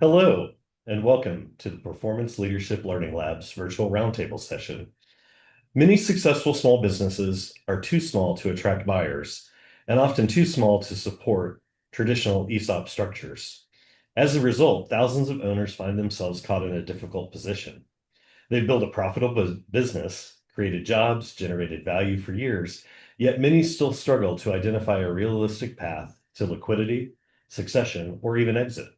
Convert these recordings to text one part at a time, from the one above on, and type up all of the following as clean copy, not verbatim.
Hello, and welcome to the Performance Leadership Learning Lab's virtual roundtable session. Many successful small businesses are too small to attract buyers and often too small to support traditional ESOP structures. As a result, thousands of owners find themselves caught in a difficult position. They've built a profitable business, created jobs, generated value for years, yet many still struggle to identify a realistic path to liquidity, succession, or even exit.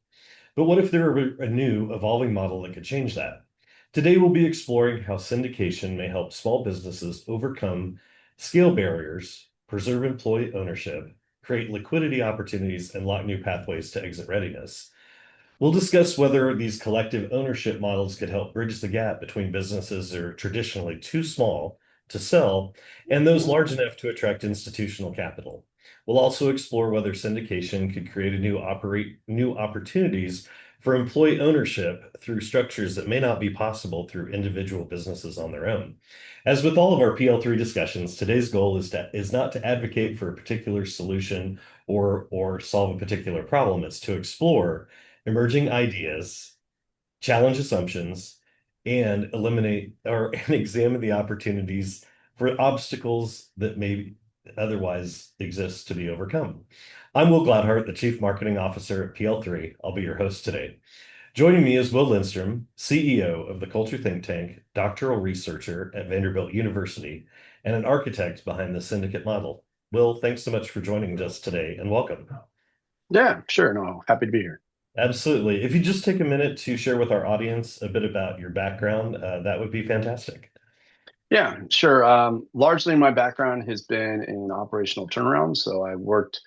But what if there were a new, evolving model that could change that? Today, we'll be exploring how syndication may help small businesses overcome scale barriers, preserve employee ownership, create liquidity opportunities, and lock new pathways to exit readiness. We'll discuss whether these collective ownership models could help bridge the gap between businesses that are traditionally too small to sell and those large enough to attract institutional capital. We'll also explore whether syndication could create new opportunities for employee ownership through structures that may not be possible through individual businesses on their own. As with all of our PL3 discussions, today's goal is not to advocate for a particular solution or solve a particular problem. It's to explore emerging ideas, challenge assumptions, and eliminate or and examine the opportunities for obstacles that may otherwise exist to be overcome. I'm Will Gladhart, the Chief Marketing Officer at PL3. I'll be your host today. Joining me is Will Lindstrom, CEO of the Culture Think Tank, doctoral researcher at Vanderbilt University, and an architect behind the syndicate model. Will, thanks so much for joining us today and welcome. Yeah, sure. No, happy to be here. Absolutely. If you just take a minute to share with our audience a bit about your background, that would be fantastic. Yeah, sure. Largely my background has been in operational turnaround. So I worked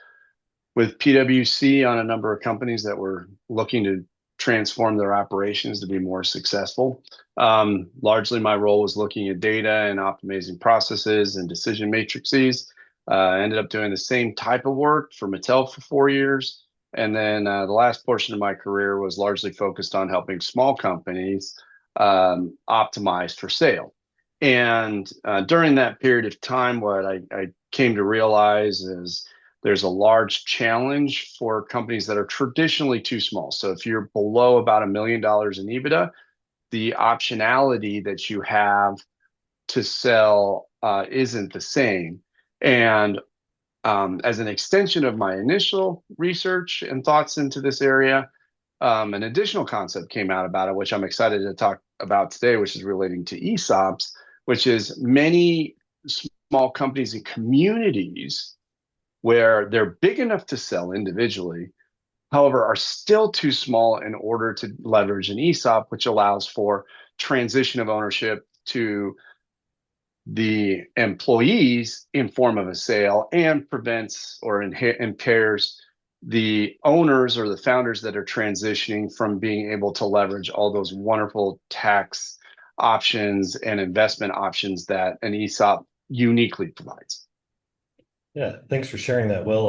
with PwC on a number of companies that were looking to transform their operations to be more successful. Largely my role was looking at data and optimizing processes and decision matrices. I ended up doing the same type of work for Mattel for 4 years. And then the last portion of my career was largely focused on helping small companies optimize for sale. And during that period of time, what I came to realize is there's a large challenge for companies that are traditionally too small. So if you're below about $1 million in EBITDA, the optionality that you have to sell isn't the same. And as an extension of my initial research and thoughts into this area, an additional concept came out about it, which I'm excited to talk about today, which is relating to ESOPs, which is many small companies and communities where they're big enough to sell individually, however, are still too small in order to leverage an ESOP, which allows for transition of ownership to the employees in form of a sale and prevents or impairs the owners or the founders that are transitioning from being able to leverage all those wonderful tax options and investment options that an ESOP uniquely provides. Yeah, thanks for sharing that. Well,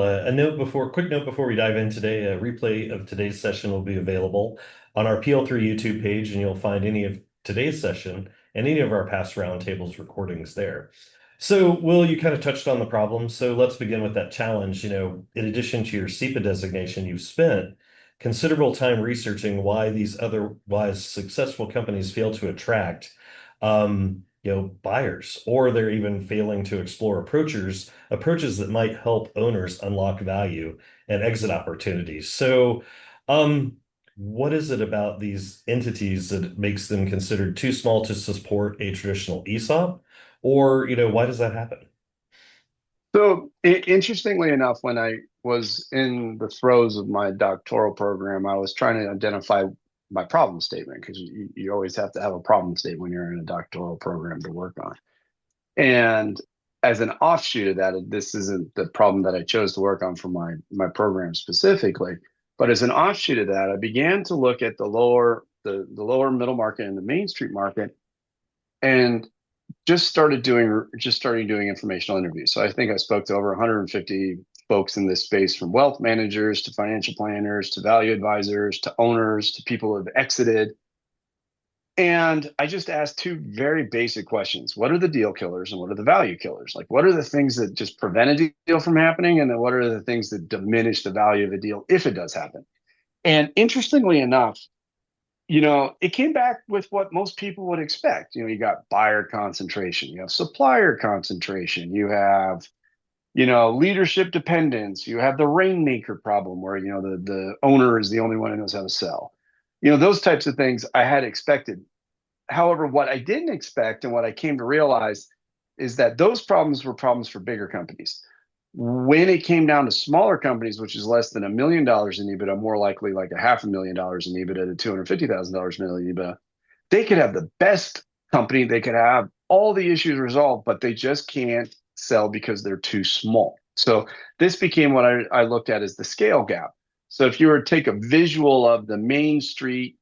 quick note before we dive in today, a replay of today's session will be available on our PL3 YouTube page, and you'll find any of today's session and any of our past roundtables recordings there. So, Will, you kind of touched on the problem. So let's begin with that challenge. In addition to your SEPA designation, you've spent considerable time researching why these otherwise successful companies fail to attract buyers, or they're even failing to explore approaches that might help owners unlock value and exit opportunities. So, what is it about these entities that makes them considered too small to support a traditional ESOP? Or, why does that happen? So, interestingly enough, when I was in the throes of my doctoral program, I was trying to identify my problem statement because you always have to have a problem statement when you're in a doctoral program to work on. And as an offshoot of that, this isn't the problem that I chose to work on for my program specifically, but as an offshoot of that, I began to look at the lower middle market and the Main Street market, and just started doing informational interviews. So I think I spoke to over 150 folks in this space, from wealth managers to financial planners to value advisors to owners to people who have exited. And I just asked two very basic questions. What are the deal killers and what are the value killers? Like, what are the things that just prevent a deal from happening? And then what are the things that diminish the value of a deal if it does happen? And interestingly enough, it came back with what most people would expect. You got buyer concentration, you have supplier concentration, you have, leadership dependence, you have the rainmaker problem where, the owner is the only one who knows how to sell. Those types of things I had expected. However, what I didn't expect and what I came to realize is that those problems were problems for bigger companies. When it came down to smaller companies, which is less than $1 million in EBITDA, more likely like a $500,000 in EBITDA to $250,000 million EBITDA, they could have the best company, they could have all the issues resolved, but they just can't sell because they're too small. So this became what I looked at as the scale gap. So if you were to take a visual of the Main Street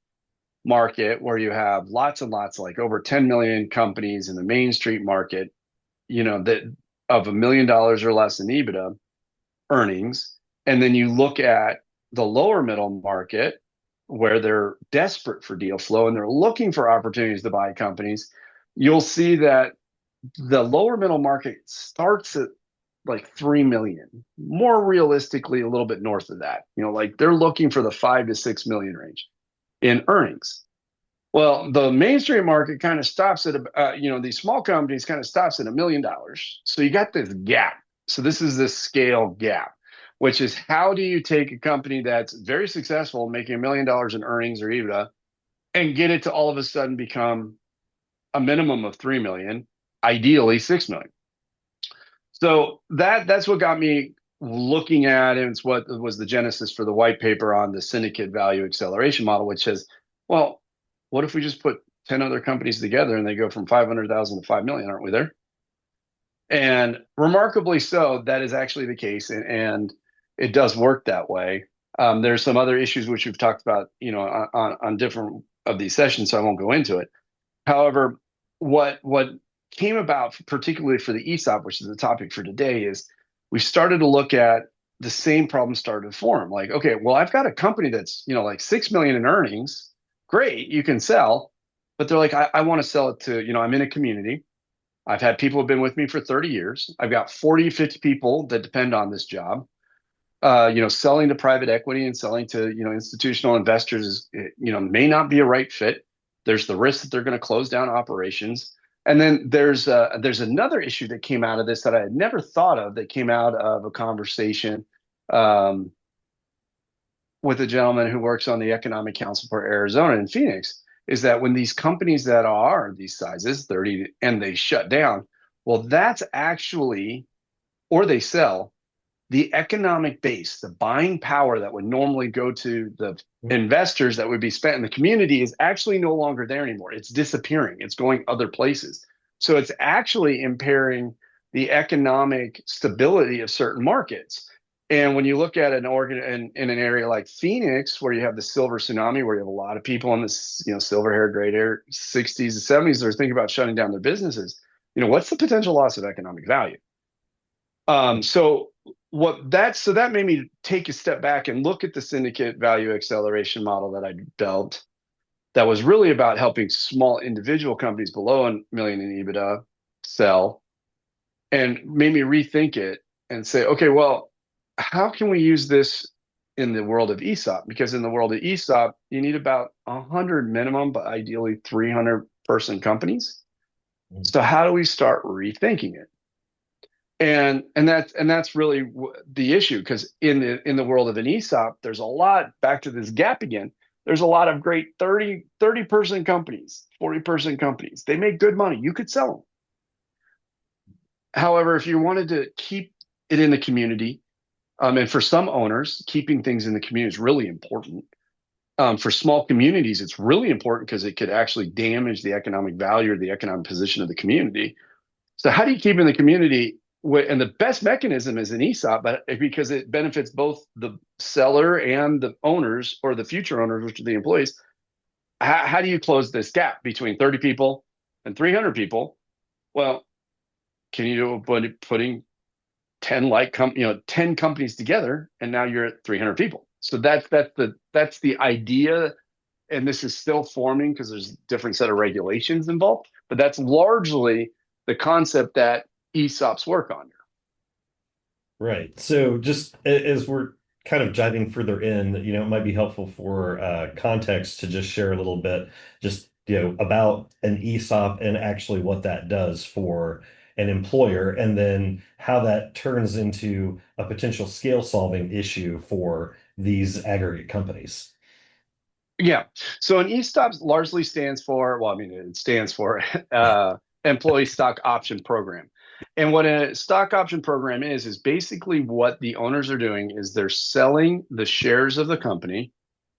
market where you have lots and lots, like over 10 million companies in the Main Street market, that of $1 million or less in EBITDA earnings, and then you look at the lower middle market where they're desperate for deal flow and they're looking for opportunities to buy companies, you'll see that the lower middle market starts at like 3 million, more realistically a little bit north of that. Like they're looking for the 5 to 6 million range in earnings. Well, the mainstream market kind of stops at, these small companies kind of stops at $1 million. So you got this gap. So this is the scale gap, which is how do you take a company that's very successful, making $1 million in earnings or EBITDA, and get it to all of a sudden become a minimum of 3 million, ideally 6 million. So that's what got me looking at, and it's what was the genesis for the white paper on the syndicate value acceleration model, which says, well, what if we just put 10 other companies together and they go from 500,000 to 5 million? Aren't we there? And remarkably so, that is actually the case. And it does work that way. There's some other issues which we've talked about, on different of these sessions, so I won't go into it. However, what came about, particularly for the ESOP, which is the topic for today, is we started to look at the same problem started to form. Like, okay, well, I've got a company that's, like 6 million in earnings. Great, you can sell. But they're like, I want to sell it to, I'm in a community. I've had people who have been with me for 30 years. I've got 40, 50 people that depend on this job. Selling to private equity and selling to, institutional investors is, may not be a right fit. There's the risk that they're going to close down operations. And then there's another issue that came out of this that I had never thought of, that came out of a conversation with a gentleman who works on the Economic Council for Arizona in Phoenix, is that when these companies that are these sizes, 30, and they shut down, well, that's actually, or they sell, the economic base, the buying power that would normally go to the investors that would be spent in the community is actually no longer there anymore. It's disappearing. It's going other places. So it's actually impairing the economic stability of certain markets. And when you look at an organ in an area like Phoenix, where you have the silver tsunami, where you have a lot of people in this, silver hair, gray hair, 60s and 70s, they're thinking about shutting down their businesses. What's the potential loss of economic value? So that made me take a step back and look at the syndicate value acceleration model that I built, that was really about helping small individual companies below a million in EBITDA sell, and made me rethink it and say, okay, well, how can we use this in the world of ESOP? Because in the world of ESOP, you need about 100 minimum, but ideally 300 person companies. So how do we start rethinking it? And that's really the issue, because in the world of an ESOP, there's a lot, back to this gap again. There's a lot of great 30 person companies, 40 person companies. They make good money. You could sell them. However, if you wanted to keep it in the community, and for some owners, keeping things in the community is really important. For small communities, it's really important because it could actually damage the economic value or the economic position of the community. So how do you keep in the community? And the best mechanism is an ESOP, but because it benefits both the seller and the owners, or the future owners, which are the employees. How do you close this gap between 30 people and 300 people? Well, can you do it by putting 10 10 companies together, and now you're at 300 people. So that's the idea, and this is still forming because there's a different set of regulations involved, but that's largely the concept that ESOPs work on. Right. So just as we're kind of diving further in, it might be helpful for context to just share a little bit, just about an ESOP and actually what that does for an employer, and then how that turns into a potential scale solving issue for these aggregate companies. Yeah. So an ESOP largely stands for, well, I mean, it stands for Employee Stock Option Program. And what a stock option program is basically what the owners are doing is they're selling the shares of the company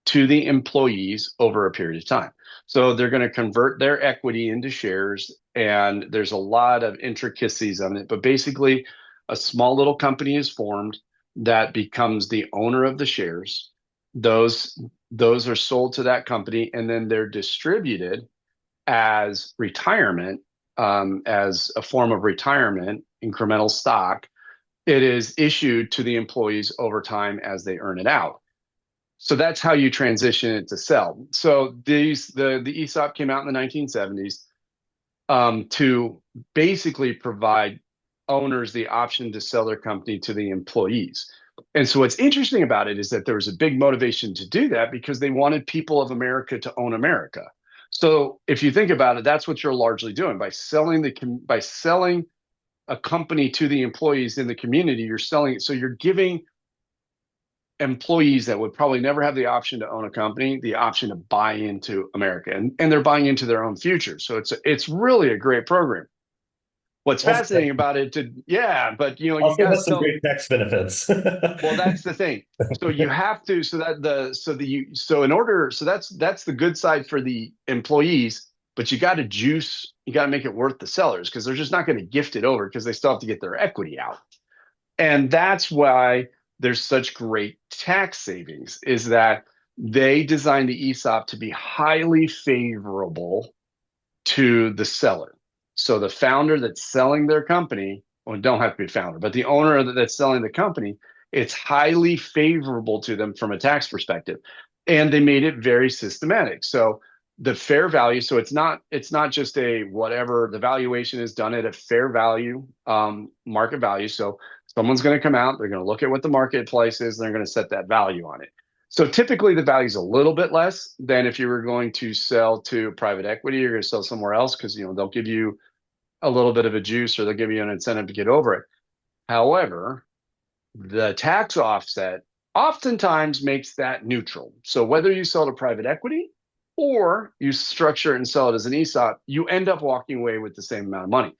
to the employees over a period of time. So they're going to convert their equity into shares, and there's a lot of intricacies on it. But basically, a small little company is formed that becomes the owner of the shares. Those are sold to that company, and then they're distributed as retirement, as a form of retirement, incremental stock. It is issued to the employees over time as they earn it out. So that's how you transition it to sell. So the ESOP came out in the 1970s to basically provide owners the option to sell their company to the employees. And so what's interesting about it is that there was a big motivation to do that because they wanted people of America to own America. So if you think about it, that's what you're largely doing by selling a company to the employees in the community. You're selling it, so you're giving employees that would probably never have the option to own a company the option to buy into America, and they're buying into their own future. So it's really a great program. What's Also, fascinating about it yeah, but you also got to has some sell. great tax benefits. Well, that's the thing. So you have to, so that the, so the, so in order, so that's the good side for the employees, but you got to make it worth the sellers because they're just not going to gift it over because they still have to get their equity out. And that's why there's such great tax savings is that they designed the ESOP to be highly favorable to the seller. So the founder that's selling their company, well, don't have to be a founder, but the owner that's selling the company, it's highly favorable to them from a tax perspective. And they made it very systematic. So the fair value, so it's not just a whatever, the valuation is done at a fair value, market value. So someone's going to come out, they're going to look at what the marketplace is, and they're going to set that value on it. So typically the value is a little bit less than if you were going to sell to private equity. You're going to sell somewhere else because they'll give you a little bit of a juice or they'll give you an incentive to get over it. However, the tax offset oftentimes makes that neutral. So whether you sell to private equity or you structure it and sell it as an ESOP, you end up walking away with the same amount of money.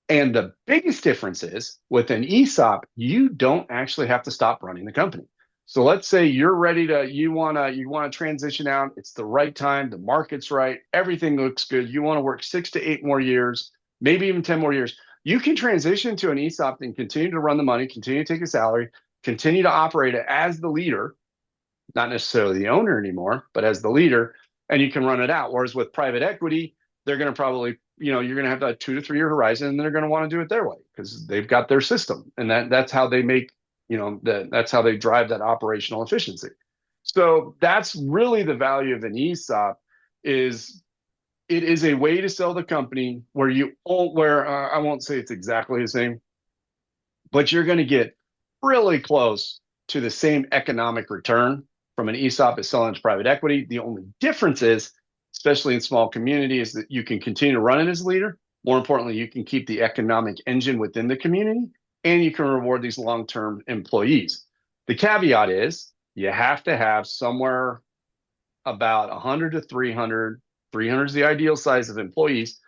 And the biggest difference is with an ESOP, you don't actually have to stop running the company. So let's say you're ready to, you want to transition out. It's the right time. The market's right. Everything looks good. You want to work 6 to 8 more years, maybe even 10 more years. You can transition to an ESOP and continue to run the money, continue to take a salary, continue to operate it as the leader, not necessarily the owner anymore, but as the leader, and you can run it out. Whereas with private equity, they're going to probably, you're going to have that 2 to 3 year horizon, and they're going to want to do it their way because they've got their system, and that's how they make, that's how they drive that operational efficiency. So that's really the value of an ESOP is it is a way to sell the company where I won't say it's exactly the same, but you're going to get really close to the same economic return from an ESOP as selling to private equity. The only difference is, especially in small communities, that you can continue to run it as a leader. More importantly, you can keep the economic engine within the community, and you can reward these long-term employees. The caveat is you have to have somewhere about 100 to 300. 300 is the ideal size of employees,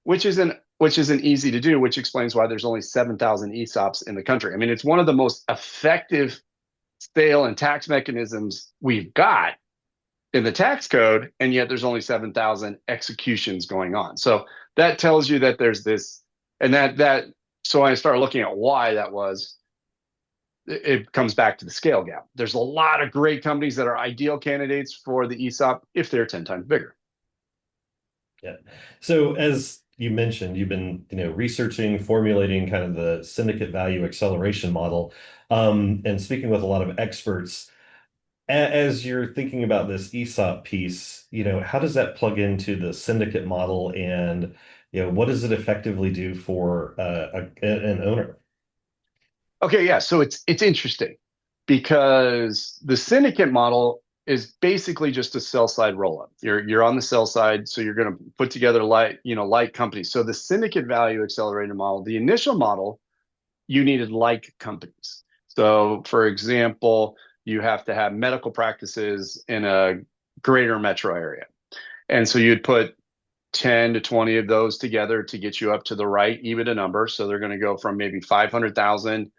which isn't easy to do, which explains why there's only 7,000 ESOPs in the country. I mean, it's one of the most effective sale and tax mechanisms we've got in the tax code, and yet there's only 7,000 executions going on. So that tells you that there's this, and so I started looking at why that was. It comes back to the scale gap. There's a lot of great companies that are ideal candidates for the ESOP if they're 10 times bigger. Yeah. So as you mentioned, you've been, researching, formulating kind of the syndicate value acceleration model, and speaking with a lot of experts. As you're thinking about this ESOP piece, how does that plug into the syndicate model, and what does it effectively do for an owner? Okay, yeah. So it's interesting because the syndicate model is basically just a sell side roll up. You're on the sell side, so you're going to put together like companies. So the syndicate value accelerator model, the initial model, you needed like companies. So for example, you have to have medical practices in a greater metro area. And so you'd put 10 to 20 of those together to get you up to the right EBITDA number. So they're going to go from maybe 500,000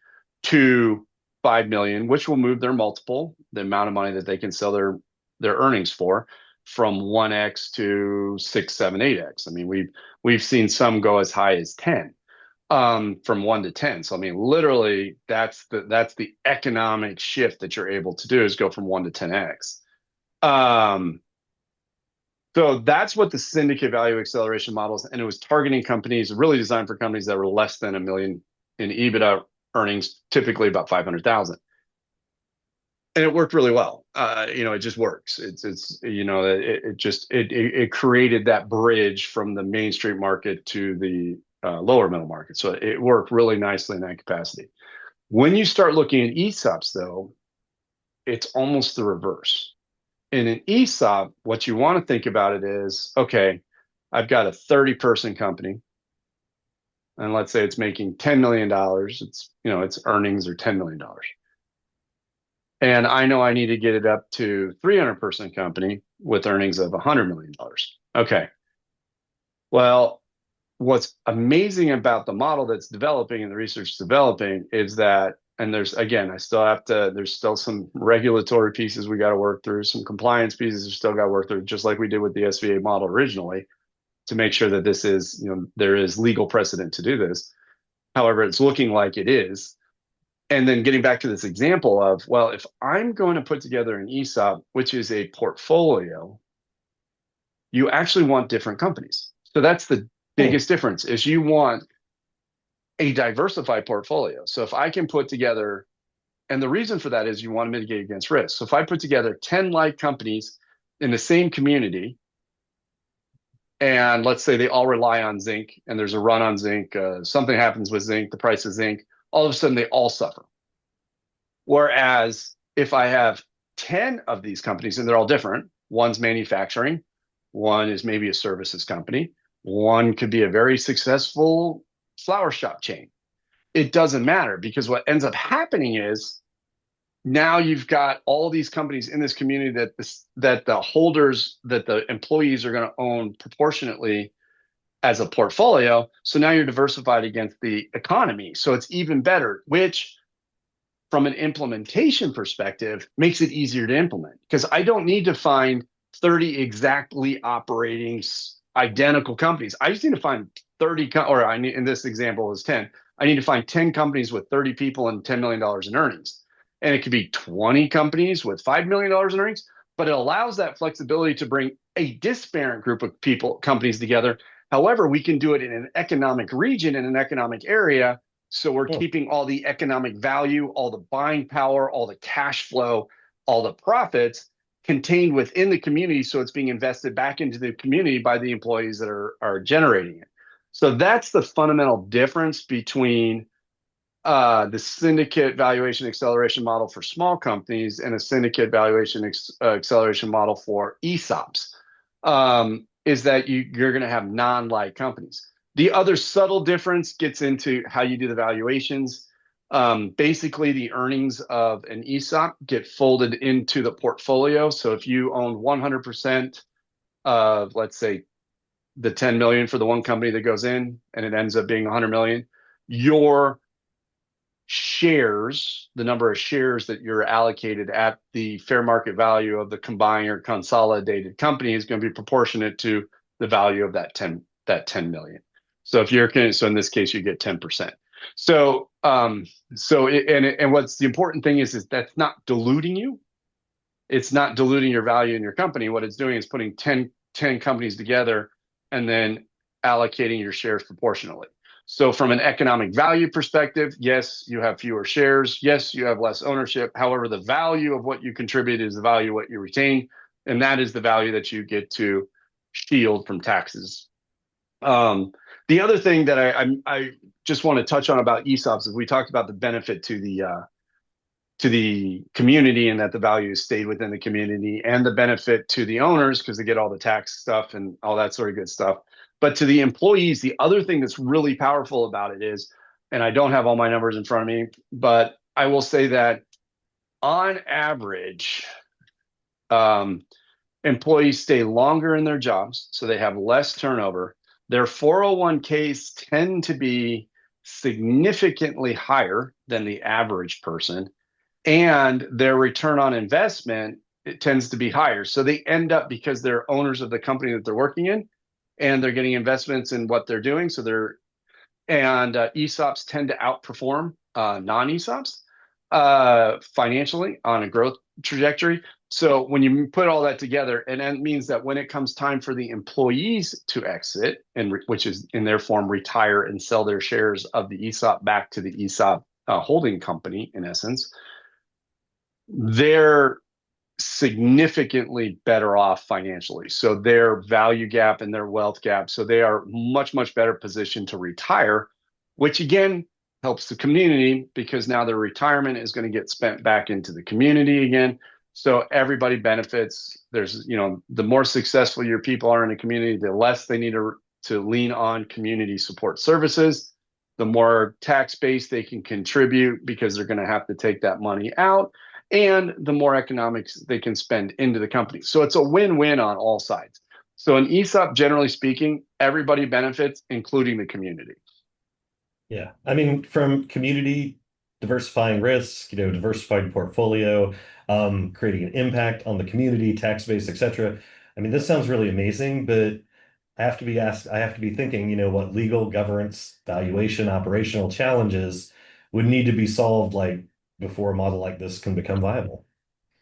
to 5 million, which will move their multiple, the amount of money that they can sell their earnings for, from 1x to 6, 7, 8x. I mean, we've seen some go as high as 10, from 1 to 10. So I mean, literally, that's the economic shift that you're able to do, is go from 1 to 10x. So that's what the syndicate value acceleration models, and it was targeting companies, really designed for companies that were less than $1 million in EBITDA earnings, typically about 500,000. And it worked really well. It just works. It created that bridge from the Main Street market to the lower middle market. So it worked really nicely in that capacity. When you start looking at ESOPs, though, it's almost the reverse. In an ESOP, what you want to think about it is, okay, I've got a 30-person company, and let's say it's making $10 million. Its earnings are $10 million. And I know I need to get it up to 300-person company with earnings of $100 million. Okay. Well, what's amazing about the model that's developing and the research developing is that, and there's still some regulatory pieces we got to work through, some compliance pieces we still got to work through, just like we did with the SVA model originally, to make sure that this is, there is legal precedent to do this. However, it's looking like it is. And then getting back to this example of, well, if I'm going to put together an ESOP, which is a portfolio, you actually want different companies. So that's the biggest difference, is you want a diversified portfolio. So if I can put together, and the reason for that is you want to mitigate against risk. So if I put together 10 like companies in the same community, and let's say they all rely on zinc, and there's a run on zinc, something happens with zinc, the price of zinc, all of a sudden they all suffer. Whereas if I have 10 of these companies and they're all different, one's manufacturing, one is maybe a services company, one could be a very successful flower shop chain. It doesn't matter, because what ends up happening is now you've got all these companies in this community that the employees are going to own proportionately as a portfolio. So now you're diversified against the economy. So it's even better, which from an implementation perspective makes it easier to implement, because I don't need to find 30 exactly operating identical companies. I just need to find 30, in this example is 10. I need to find 10 companies with 30 people and $10 million in earnings. And it could be 20 companies with $5 million in earnings, but it allows that flexibility to bring a disparate group of companies together. However, we can do it in an economic region, in an economic area. So we're keeping all the economic value, all the buying power, all the cash flow, all the profits contained within the community. So it's being invested back into the community by the employees that are generating it. So that's the fundamental difference between the syndicate valuation acceleration model for small companies and a syndicate valuation acceleration model for ESOPs, is that you're going to have non-like companies. The other subtle difference gets into how you do the valuations. Basically, the earnings of an ESOP get folded into the portfolio. So if you own 100% of, let's say, the 10 million for the one company that goes in, and it ends up being 100 million, your shares, the number of shares that you're allocated at the fair market value of the combined or consolidated company, is going to be proportionate to the value of that 10 million. So so in this case, you get 10%. So what's the important thing is that's not diluting you. It's not diluting your value in your company. What it's doing is putting 10 companies together and then allocating your shares proportionally. So from an economic value perspective, yes, you have fewer shares. Yes, you have less ownership. However, the value of what you contribute is the value of what you retain. And that is the value that you get to shield from taxes. The other thing that I just want to touch on about ESOPs is we talked about the benefit to to the community and that the value stayed within the community, and the benefit to the owners because they get all the tax stuff and all that sort of good stuff. But to the employees, the other thing that's really powerful about it is, and I don't have all my numbers in front of me, but I will say that on average, um, employees stay longer in their jobs, so they have less turnover. Their 401ks tend to be significantly higher than the average person, and their return on investment, it tends to be higher. So they end up, because they're owners of the company that they're working in, and they're getting investments in what they're doing. So they're and ESOPs tend to outperform non-ESOPs financially on a growth trajectory. So when you put all that together, and that means that when it comes time for the employees to exit, and which is in their form retire and sell their shares of the ESOP back to the ESOP holding company, in essence, they're significantly better off financially. So their value gap and their wealth gap, so they are much, much better positioned to retire, which again helps the community because now their retirement is going to get spent back into the community again. So everybody benefits. There's, the more successful your people are in a community, the less they need to lean on community support services, the more tax base they can contribute because they're going to have to take that money out, and the more economics they can spend into the company. So it's a win-win on all sides. So an ESOP, generally speaking, everybody benefits, including the community. Yeah. I mean, from community diversifying risk, diversified portfolio, creating an impact on the community, tax base, etc. I mean, this sounds really amazing, but I have to be thinking, what legal, governance, valuation, operational challenges would need to be solved like before a model like this can become viable.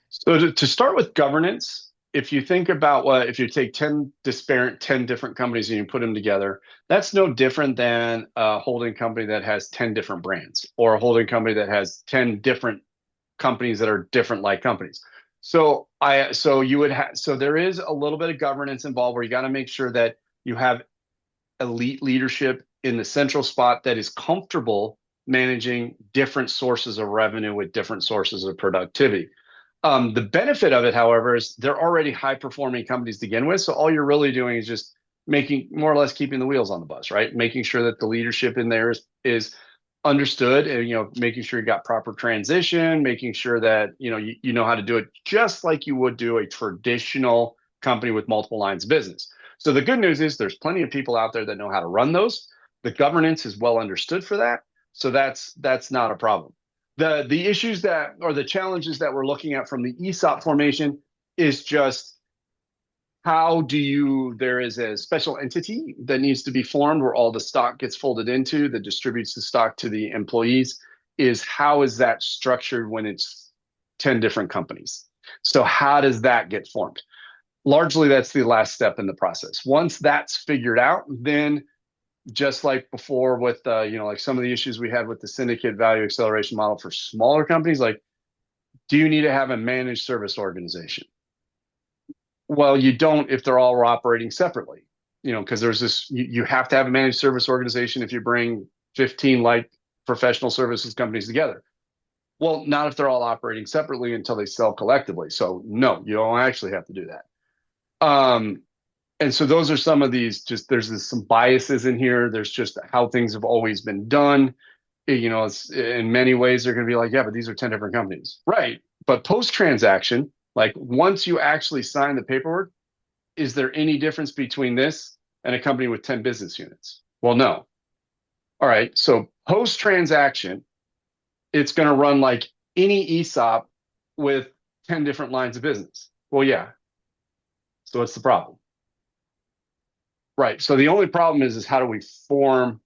So to start with governance, if you think about if you take 10 disparate, 10 different companies and you put them together, that's no different than a holding company that has 10 different brands, or a holding company that has 10 different companies that are different like companies. So there is a little bit of governance involved where you got to make sure that you have elite leadership in the central spot that is comfortable managing different sources of revenue with different sources of productivity. The benefit of it, however, is they're already high performing companies to begin with. So all you're really doing is just making, more or less, keeping the wheels on the bus, right? Making sure that the leadership in there is understood, and making sure you got proper transition, making sure that you know how to do it just like you would do a traditional company with multiple lines of business. So the good news is there's plenty of people out there that know how to run those. The governance is well understood for that. So that's not a problem. The issues that, or the challenges that we're looking at from the ESOP formation, is just there is a special entity that needs to be formed where all the stock gets folded into, that distributes the stock to the employees. How is that structured when it's 10 different companies? So how does that get formed? Largely, that's the last step in the process. Once that's figured out, then just like before with like some of the issues we had with the syndicate value acceleration model for smaller companies, like, do you need to have a managed service organization? Well, you don't if they're all operating separately, because there's this, you have to have a managed service organization if you bring 15 like professional services companies together. Well, not if they're all operating separately until they sell collectively. So no, you don't actually have to do that. And so those are some of these, there's some biases in here. There's just how things have always been done. It's, in many ways, they're going to be like, yeah, but these are 10 different companies. Right. But post-transaction, like once you actually sign the paperwork, is there any difference between this and a company with 10 business units? Well, no. All right. So post-transaction, it's going to run like any ESOP with 10 different lines of business. Well, yeah. So what's the problem? Right. So the only problem is how do we form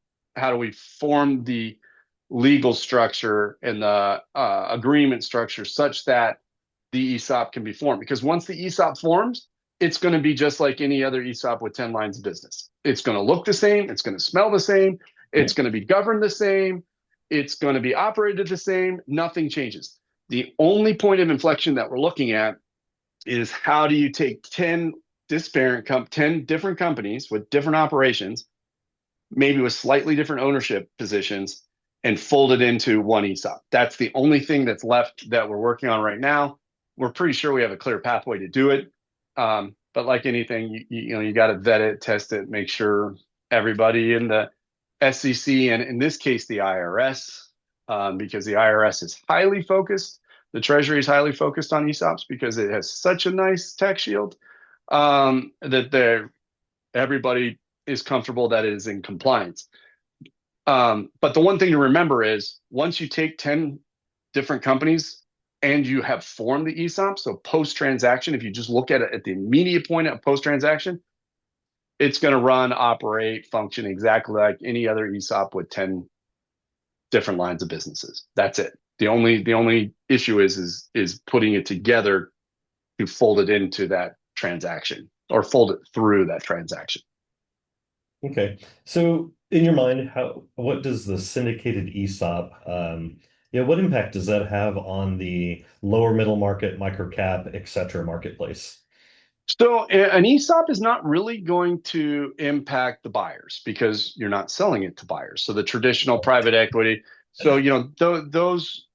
the legal structure and the agreement structure such that the ESOP can be formed? Because once the ESOP forms, it's going to be just like any other ESOP with 10 lines of business. It's going to look the same. It's going to smell the same. It's going to be governed the same. It's going to be operated the same. Nothing changes. The only point of inflection that we're looking at is how do you take 10 different companies with different operations, maybe with slightly different ownership positions, and fold it into one ESOP. That's the only thing that's left that we're working on right now. We're pretty sure we have a clear pathway to do it. But like anything, you got to vet it, test it, make sure everybody in the SEC, and in this case, the IRS, because the IRS is highly focused. The Treasury is highly focused on ESOPs because it has such a nice tax shield, that everybody is comfortable that it is in compliance. But the one thing to remember is once you take 10 different companies and you have formed the ESOP, so post-transaction, if you just look at it at the immediate point of post-transaction, it's going to run, operate, function exactly like any other ESOP with 10 different lines of businesses. That's it. The only issue is putting it together to fold it into that transaction or fold it through that transaction. Okay. So in your mind, what does the syndicated ESOP, what impact does that have on the lower middle market, microcap, et cetera, marketplace? So an ESOP is not really going to impact the buyers because you're not selling it to buyers. So the traditional private equity, so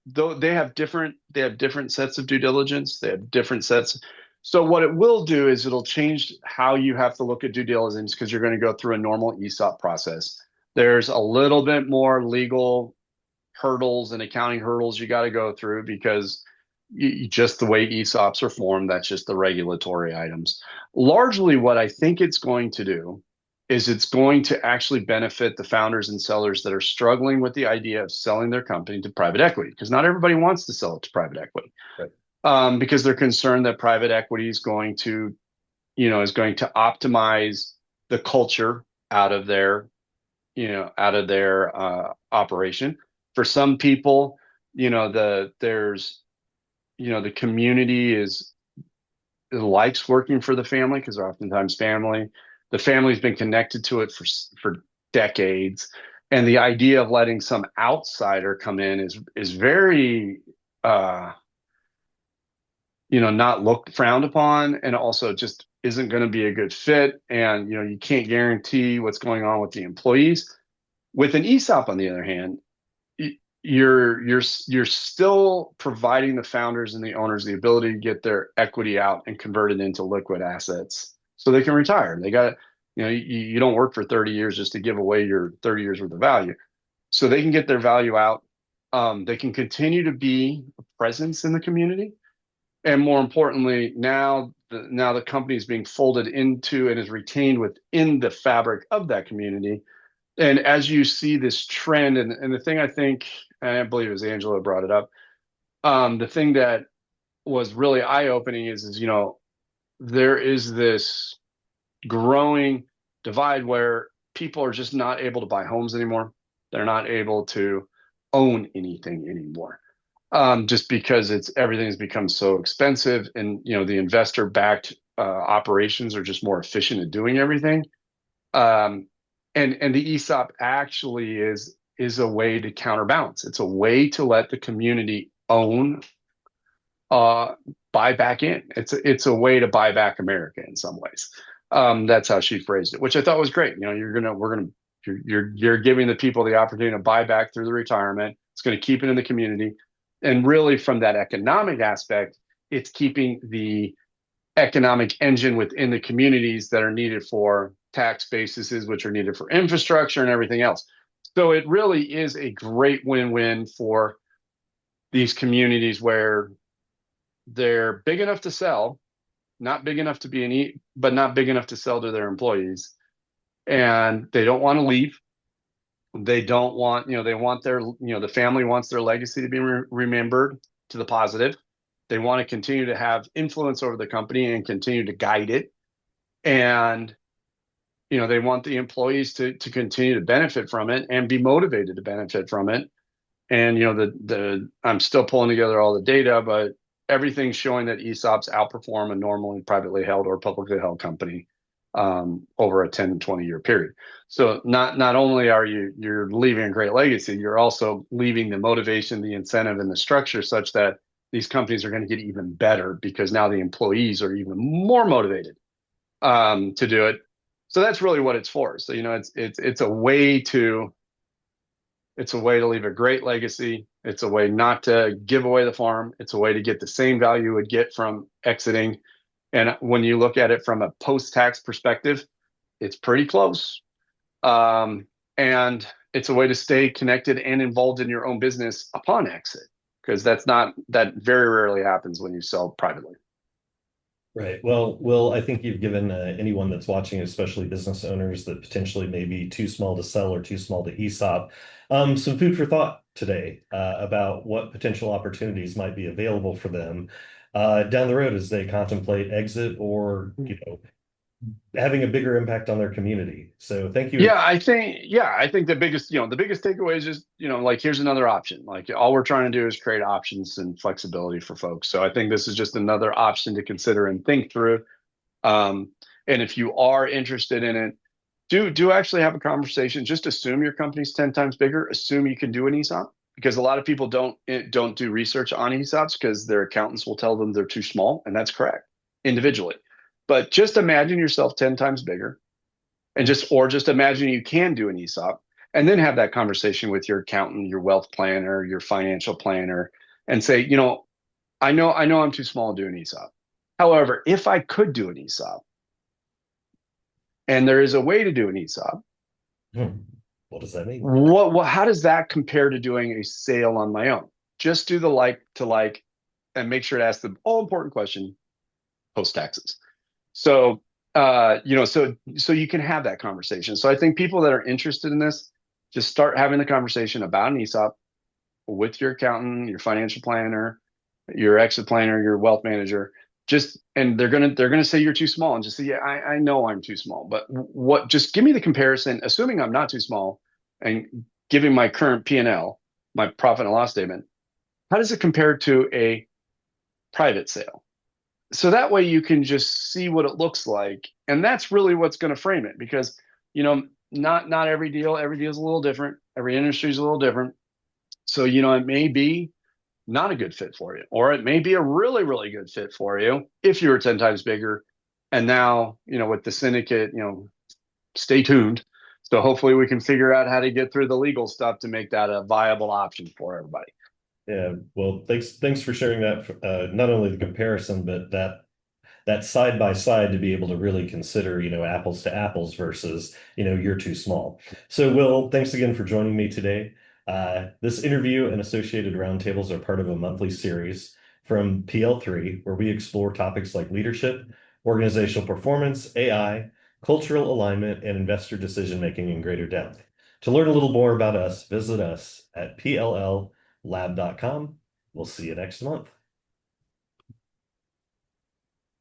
they have different sets of due diligence. They have different sets. So what it will do is it'll change how you have to look at due diligence because you're going to go through a normal ESOP process. There's a little bit more legal hurdles and accounting hurdles you got to go through because just the way ESOPs are formed, that's just the regulatory items. Largely, what I think it's going to do is it's going to actually benefit the founders and sellers that are struggling with the idea of selling their company to private equity, because not everybody wants to sell it to private equity, right? Because they're concerned that private equity is going to optimize the culture out of their operation. For some people, the community likes working for the family because they're oftentimes family. The family's been connected to it for decades, and the idea of letting some outsider come in is very not looked frowned upon, and also just isn't going to be a good fit. And you can't guarantee what's going on with the employees. With an ESOP, on the other hand, you're still providing the founders and the owners the ability to get their equity out and convert it into liquid assets so they can retire. They got, you don't work for 30 years just to give away your 30 years worth of value. So they can get their value out. They can continue to be a presence in the community. And more importantly, now the company is being folded into and is retained within the fabric of that community. And as you see this trend, and the thing I think, and I believe it was Angela brought it up, the thing that was really eye-opening is there is this growing divide where people are just not able to buy homes anymore. They're not able to own anything anymore, just because everything has become so expensive, and the investor-backed operations are just more efficient at doing everything. And the ESOP actually is a way to counterbalance. It's a way to let the community own, buy back in. It's a way to buy back America in some ways. That's how she phrased it, which I thought was great. You're giving the people the opportunity to buy back through the retirement. It's going to keep it in the community, and really from that economic aspect, it's keeping the economic engine within the communities that are needed for tax bases, which are needed for infrastructure and everything else. So it really is a great win-win for these communities where they're big enough to sell, not big enough to be but not big enough to sell to their employees. And they don't want to leave. They don't want, they want the family wants their legacy to be remembered to the positive. They want to continue to have influence over the company and continue to guide it. And they want the employees to continue to benefit from it and be motivated to benefit from it. And I'm still pulling together all the data, but everything's showing that ESOPs outperform a normally privately held or publicly held company over a 10 to 20 year period. So not only are you're leaving a great legacy, you're also leaving the motivation, the incentive, and the structure such that these companies are going to get even better because now the employees are even more motivated to do it. So that's really what it's for. So it's a way to It's a way to leave a great legacy. It's a way not to give away the farm. It's a way to get the same value you would get from exiting. And when you look at it from a post-tax perspective, it's pretty close. And it's a way to stay connected and involved in your own business upon exit, because that very rarely happens when you sell privately. Right. Well, Will, I think you've given anyone that's watching, especially business owners that potentially may be too small to sell or too small to ESOP, some food for thought today about what potential opportunities might be available for them down the road as they contemplate exit or, having a bigger impact on their community. So thank you. I think the biggest takeaway is just, like, here's another option. Like, all we're trying to do is create options and flexibility for folks. So I think this is just another option to consider and think through. Um, and if you are interested in it, do actually have a conversation. Just assume your company's 10 times bigger. Assume you can do an ESOP, because a lot of people don't do research on ESOPs because their accountants will tell them they're too small, and that's correct individually. But just imagine yourself 10 times bigger, and just imagine you can do an ESOP, and then have that conversation with your accountant, your wealth planner, your financial planner, and say, I know I'm too small to do an ESOP. However, if I could do an ESOP, and there is a way to do an ESOP, Hmm. What does that mean? how does that compare to doing a sale on my own? Just do the like to like, and make sure to ask the all important question post taxes. So, so you can have that conversation. So I think people that are interested in this, just start having the conversation about an ESOP with your accountant, your financial planner, your exit planner, your wealth manager. And they're gonna say you're too small, and just say, yeah, I know I'm too small, but what? Just give me the comparison, assuming I'm not too small, and giving my current P&L, my profit and loss statement. How does it compare to a private sale? So that way you can just see what it looks like, and that's really what's going to frame it. Because, not every deal is a little different. Every industry is a little different. So, it may be not a good fit for you, or it may be a really, really good fit for you if you were 10 times bigger. And now, with the syndicate, stay tuned. So hopefully we can figure out how to get through the legal stuff to make that a viable option for everybody. Yeah, well, thanks for sharing that. Not only the comparison, but that side by side to be able to really consider, apples to apples versus, you're too small. So, Will, thanks again for joining me today. This interview and associated roundtables are part of a monthly series from PL3, where we explore topics like leadership, organizational performance, AI, cultural alignment, and investor decision making in greater depth. To learn a little more about us, visit us at pll lab.com. We'll see you next month.